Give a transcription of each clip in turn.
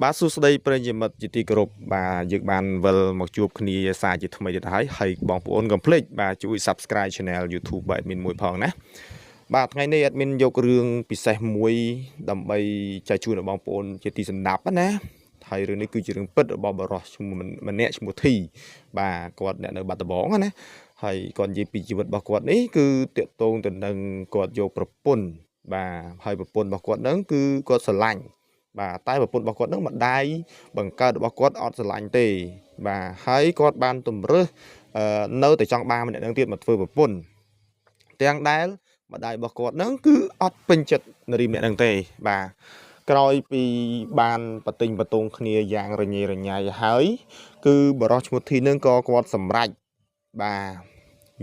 បាទសួស្តីប្រិយមិត្តជាទីគោរពបាទយើងបានវិលមកជួបគ្នាសារជាថ្មីទៀតហើយបងប្អូនកុំភ្លេចបាទជួយ Subscribe Channel YouTube បាទ admin មួយផងណាបាទថ្ងៃនេះ admin យករឿងពិសេសមួយដើម្បីចែកជូនដល់បងប្អូនជាទីសន្ដាប់ណាហើយរឿងនេះគឺជារឿងពិតរបស់បរិសុទ្ធឈ្មោះម្នាក់ឈ្មោះធីបាទគាត់អ្នកនៅបាត់ដំបងណាហើយគាត់និយាយពីជីវិតរបស់គាត់នេះគឺតាក់ទងទៅនឹងគាត់យកប្រពន្ធបាទហើយប្រពន្ធរបស់គាត់ហ្នឹងគឺគាត់ស្រឡាញ់បាទតែប្រពន្ធរបស់គាត់នឹងម្ដាយបង្កើតរបស់គាត់អត់ស្រឡាញ់ទេបាទហើយគាត់បានតម្រើសនៅតែចង់បានម្នាក់នឹងទៀតមកធ្វើប្រពន្ធទាំងដែលម្ដាយរបស់គាត់នឹងគឺអត់ពេញចិត្តនារីម្នាក់នឹងទេបាទក្រោយពីបានបទិញបតងគ្នាយ៉ាងរញ៉េរញ៉ៃហើយគឺបរិសុទ្ធឈ្មោះធីនឹងក៏គាត់សម្រេចបាទ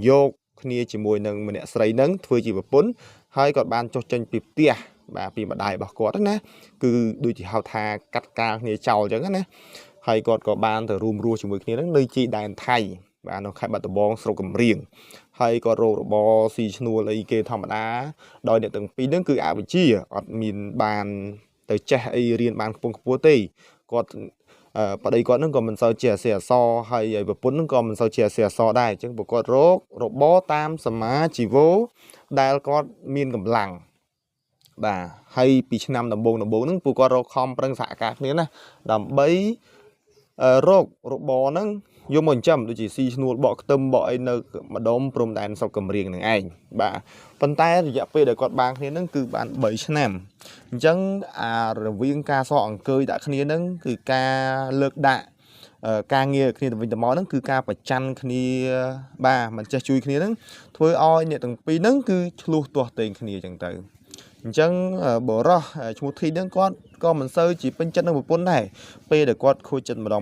យកគ្នាជាមួយនឹងម្នាក់ស្រីនឹងធ្វើជាប្រពន្ធហើយគាត់បានចុះចេញពីផ្ទះបាទពីម្ដាយរបស់គាត់ណាគឺដូចជាហៅថាកាត់កាលគ្នាចោលអញ្ចឹងណាហើយគាត់ក៏បានទៅរួមរស់ជាមួយគ្នានឹងនៅជីដែនថៃបាទនៅខេត្តបាត់ដំបងស្រុកកំរៀងហើយក៏រករបរស៊ីឈ្នួលអីគេធម្មតាដោយអ្នកទាំងពីរនឹងគឺអវិជ្ជាអត់មានបានទៅចេះអីរៀនបានខ្ពង់ខ្ពស់ទេគាត់ប្តីគាត់នឹងក៏មិនសូវជាអសេះអសរហើយប្រពន្ធនឹងក៏មិនសូវជាអសេះអសរដែរអញ្ចឹងពួកគាត់រករបរតាមសមាជីវោដែលគាត់មានកម្លាំងបាទហើយពីឆ្នាំដំបូងហ្នឹងពួកគាត់រកខំប្រឹងសហការគ្នាណាដើម្បីរករបរហ្នឹងយកមកចិញ្ចឹមដូចជាស៊ីឈ្នួលបកខ្ទឹមបកអីនៅម្ដុំព្រំដែនស្រុកកំរៀងនឹងឯងបាទប៉ុន្តែរយៈពេលដែលគាត់បានគ្នាហ្នឹងគឺបាន3ឆ្នាំអញ្ចឹងអារវាងការសក់អង្គើយដាក់គ្នាហ្នឹងគឺការលើកដាក់ការងារគ្នាទៅវិញទៅមកហ្នឹងគឺការប្រច័ណ្ឌគ្នាបាទមិនចេះជួយគ្នាហ្នឹងធ្វើឲ្យអ្នកទាំងពីរហ្នឹងគឺឆ្លោះទាស់ទែងគ្នាអញ្ចឹងទៅអញ្ចឹងបរោះឈ្មោះធីហ្នឹងគាត់ក៏មិនសូវជាពេញចិត្តនឹងប្រពន្ធដែរពេលដែលគាត់ខូចចិត្តម្ដង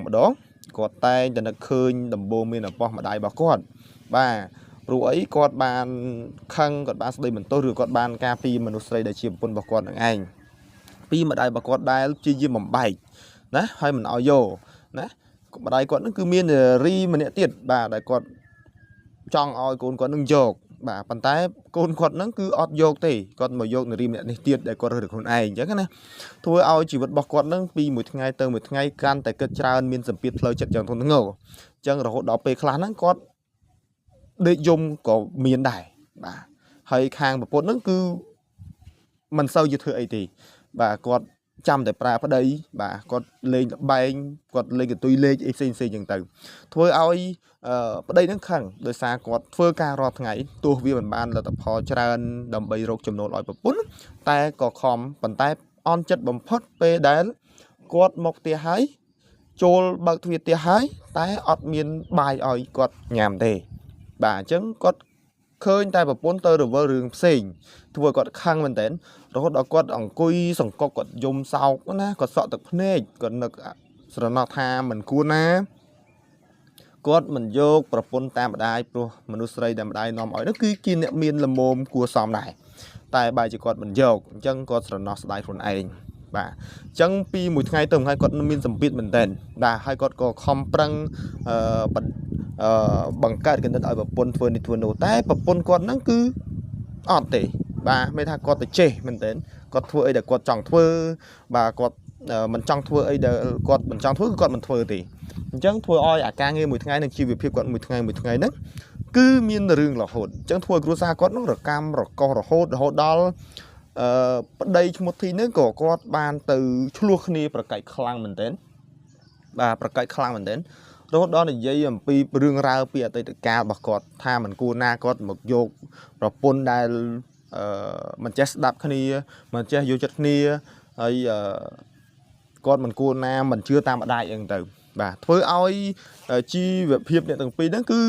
គាត់តែងតែនឹកឃើញដំបូងមានអបោះម្ដាយរបស់គាត់បាទព្រោះអីគាត់បានខឹងគាត់បានស្ដីបន្ទោសឬគាត់បានការពីមនុស្សស្រីដែលជាប្រពន្ធរបស់គាត់នឹងឯងពីម្ដាយរបស់គាត់ដែលជាយាមបំបែកណាហើយមិនឲ្យយកណាម្ដាយគាត់នឹងគឺមានរីម្នាក់ទៀតបាទដែលគាត់ចង់ឲ្យកូនគាត់នឹងយកបាទប៉ុន្តែកូនគាត់ហ្នឹងគឺអត់យកទេគាត់មកយកនារីម្នាក់នេះទៀតដែលគាត់រើសខ្លួនឯងអញ្ចឹងណាធ្វើឲ្យជីវិតរបស់គាត់ហ្នឹងពីមួយថ្ងៃទៅមួយថ្ងៃកាន់តែគិតច្រើនមានសម្ពាធផ្លូវចិត្តយ៉ាងធ្ងន់ធ្ងរអញ្ចឹងរហូតដល់ពេលខ្លះហ្នឹងគាត់ដេកយំក៏មានដែរបាទហើយខាងប្រពន្ធហ្នឹងគឺមិនសូវជាធ្វើអីទេបាទគាត់ចាំតែប្រើប្តីបាទគាត់លេងលបែងគាត់លេងកន្ទុយលេខអីផ្សេងៗចឹងទៅធ្វើឲ្យប្តីនឹងខឹងដោយសារគាត់ធ្វើការរាល់ថ្ងៃទោះវាមិនបានលទ្ធផលច្រើនដើម្បីរកចំណូលឲ្យប្រពន្ធតែក៏ខំប៉ុន្តែអន់ចិត្តបំផុតពេលដែលគាត់មកផ្ទះហើយចូលបើកទ្វារផ្ទះហើយតែអត់មានបាយឲ្យគាត់ញ៉ាំទេបាទអញ្ចឹងគាត់ឃើញតែប្រពន្ធទៅរវល់រឿងផ្សេងធ្វើគាត់ខឹងមែនតើរហូតដល់គាត់អង្គុយសង្កត់គាត់យំសោកណាគាត់សក់ទឹកភ្នែកគាត់នឹកស្រណោះថាមិនគួរណាគាត់មិនយកប្រពន្ធតាមម្ដាយព្រោះមនុស្សស្រីដែលម្ដាយនាំឲ្យនោះគឺជាអ្នកមានលមមគួរសមដែរតែបែរជាគាត់មិនយកអញ្ចឹងគាត់ស្រណោះស្ដាយខ្លួនឯងបាទអញ្ចឹងពីមួយថ្ងៃទៅមួយថ្ងៃគាត់មានសម្ពាធមែនតើបាទហើយគាត់ក៏ខំប្រឹងបង្កើតកណ្ឌិតឲ្យប្រពន្ធធ្វើនេះធ្វើនោះតែប្រពន្ធគាត់ហ្នឹងគឺអត់ទេបាទមិនថាគាត់ទៅចេះមែនតើគាត់ធ្វើអីដែលគាត់ចង់ធ្វើបាទគាត់មិនចង់ធ្វើអីដែលគាត់មិនចង់ធ្វើគឺគាត់មិនធ្វើទេអញ្ចឹងធ្វើឲ្យអាការងារមួយថ្ងៃនិងជីវភាពគាត់មួយថ្ងៃហ្នឹងគឺមានរឿងរហូតអញ្ចឹងធ្វើឲ្យគ្រួសារគាត់នោះរកម្មរកោសរហូតដល់ប្តីឈ្មោះធីនេះក៏គាត់បានទៅឆ្លោះគ្នាប្រកែកខ្លាំងមែនតើបាទប្រកែកខ្លាំងមែនតើរហូតដល់និយាយអំពីរឿងរ៉ាវពីអតីតកាលរបស់គាត់ថាមិនគួរណាគាត់មកយកប្រពន្ធដែលមិនចេះស្ដាប់គ្នាមិនចេះយល់ចិត្តគ្នាហើយគាត់មិនគួរណាមិនជឿតាមម្ដាយអីទៅបាទធ្វើឲ្យជីវភាពអ្នកទាំងពីរហ្នឹងគឺ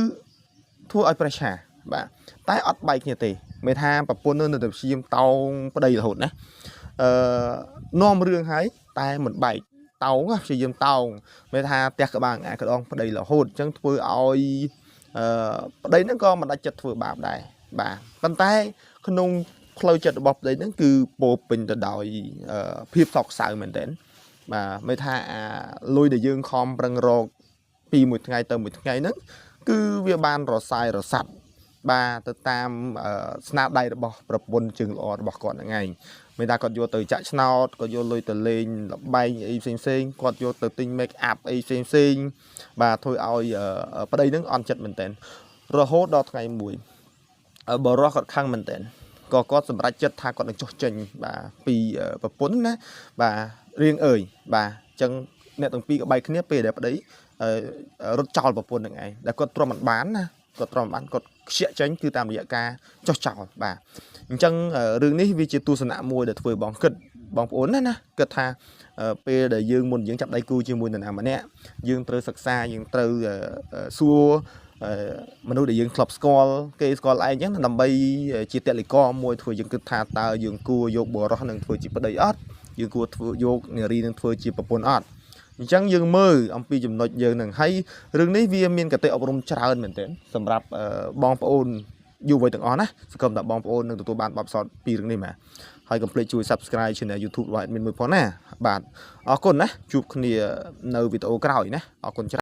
ធ្វើឲ្យប្រេះឆាបាទតែអត់បែកគ្នាទេមិនថាប្រពន្ធនៅតែព្យាយាមតោងប្តីរហូតណានាំរឿងហើយតែមិនបែកតោងព្យាយាមតោងមិនថាផ្ទះក្បាលក្ដងប្តីរហូតអញ្ចឹងធ្វើឲ្យប្តីហ្នឹងក៏មិនដាច់ចិត្តធ្វើបាបដែរបាទប៉ុន្តែក្នុងផ្លូវចិត្តរបស់ប្តីហ្នឹងគឺពោពេញទៅដោយភាពសោកសៅមែនទែនបាទមិនថាអាលុយដែលយើងខំប្រឹងរកពីមួយថ្ងៃទៅមួយថ្ងៃហ្នឹងគឺវាបានរសាយរសាត់បាទទៅតាមស្នាដៃរបស់ប្រពន្ធជើងល្អរបស់គាត់ហ្នឹងឯង មានថាគាត់យកទៅចាក់ឆ្នោតគាត់យកលុយទៅលេងលបែងអីផ្សេងគាត់យកទៅទិញ make up អីផ្សេងបាទធ្វើឲ្យប្តីនឹងអន់ចិត្តមែនតើរហូតដល់ថ្ងៃមួយបរោះគាត់ខឹងមែនតើក៏គាត់សម្រេចចិត្តថាគាត់នឹងចុះចេញបាទពីប្រពន្ធណាបាទរៀងអើយបាទអញ្ចឹងអ្នកទាំងពីរក៏បែកគ្នាពេលដែលប្តីរត់ចោលប្រពន្ធនឹងឯងដែលគាត់ទ្រាំមិនបានណាគាត់ទ្រាំមិនបានគាត់ខ្ជាក់ចេញគឺតាមរយៈការចុះចោលបាទអញ្ចឹងរឿងនេះវាជាទស្សនៈមួយដែលធ្វើបងគិតបងប្អូនណាគិតថាពេលដែលយើងមុនយើងចាប់ដៃគូជាមួយនរណាម្នាក់យើងត្រូវសិក្សាយើងត្រូវសួរមនុស្សដែលយើងធ្លាប់ស្គាល់គេស្គាល់ឯងអញ្ចឹងដើម្បីជាតេលីកមួយធ្វើយើងគិតថាតើយើងគួរយកបរោះនឹងធ្វើជាប្តីអត់យើងគួរធ្វើយកនារីនឹងធ្វើជាប្រពន្ធអត់អញ្ចឹងយើងមើលអំពីចំណុចយើងនឹងហើយរឿងនេះវាមានកតិអប់រំច្រើនមែនទែនសម្រាប់បងប្អូនយុវវ័យទាំងអស់ណាសង្ឃឹមថាបងប្អូននឹងទទួលបានបទពិសោធន៍ពីរឿងនេះបាទហើយកុំភ្លេចជួយ Subscribe Channel YouTube របស់ Admin មួយផងណាបាទអរគុណណាជួបគ្នានៅវីដេអូក្រោយណាអរគុណ